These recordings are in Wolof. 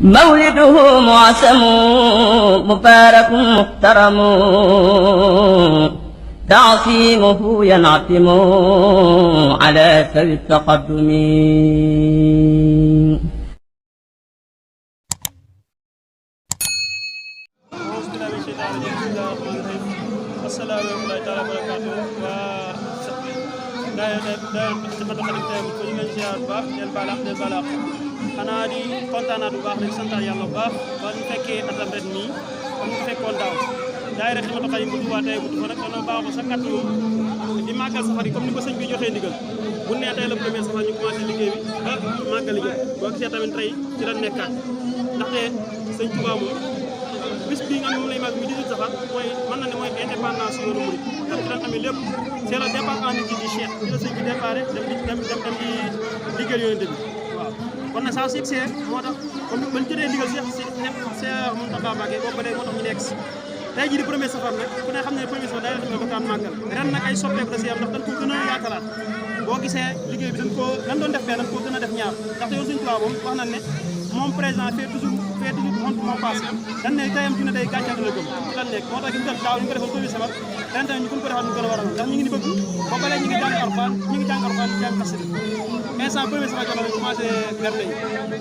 مولده معسم مبارك محترم تعصيمه ينعتم على سوي التقدم. السلام عليكم ورحمة الله وبركاته. xanaa di kontaanaat bu baax rek sant yàlla bu baax ba ñu fekkee atam ren nii comme ñu fekkoon daaw daayira xidmatou xadim bu Touba Taïba bu Touba nag dañoo baaxoo sa kat yoon di màggal safar yi comme ni ko sëñ bi joxee ndigal bu nee tey la premier safar ñu commencé liggéey bi ba màggal liggéey boo gisee tamit tey ci la nekkaat ndaxte sëñ Touba moom bis bii nga xam ne moom lay màgg mi 18 safar mooy mën na ne mooy indépendance yoonu murid tam ci lan amee lépp c'est le départ en nit di Cheikh ci la sëñ bi déparé dem di liggéey yoonu bi waaw kon nag saa su yegsee moo tax comme bañ jotee ndigal Cheikh Mountakha Mbacké boobu ba léegi moo tax ñu nekk si tey jii di premier safar nag ku ne xam ne premier safar day def ba kaan màggal ren nag ay soppeeku da si am ndax dañ ko gën a yaatalaat boo gisee liggéey bi dañ doon def benn dañ ko gën a def ñaar ndaxte yow suñu tubaab moom wax nañ ne moom président fait toujours honte moo passé dañ ne tayam dina day gàncax la gëm ci lan nekk moo tax gis nga daaw ñu ko defoon premier safar ren tamit ñu ko defaat ñu gën a waral ndax ñu ngi ni bëgg ba ba léegi ñu ngi jàng alxuraan ñu jàng xasida instant premier safar jot nañ commencé bernde yi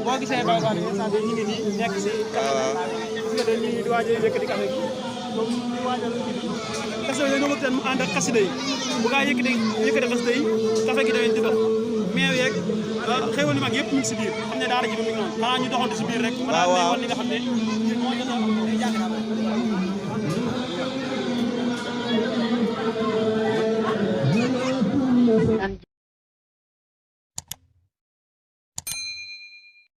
boo gisee Baye Fall instant bi ñu ngi nii nekk si café gis nga ñu ngi di waaj a yëkkati café gi moom ñu waajal kese yooyu ñoo bëgg mu ànd ak xasida yi bu gaa yëkkati xasida yi café gi dañuy di dox meew yeeg xéwal yi mag yëpp ñu ngi si biir xam ne daara ji bi mu ngi noonu xanaa ñu doxantu si biir rek mën naa woon li nga xam ne moo jot a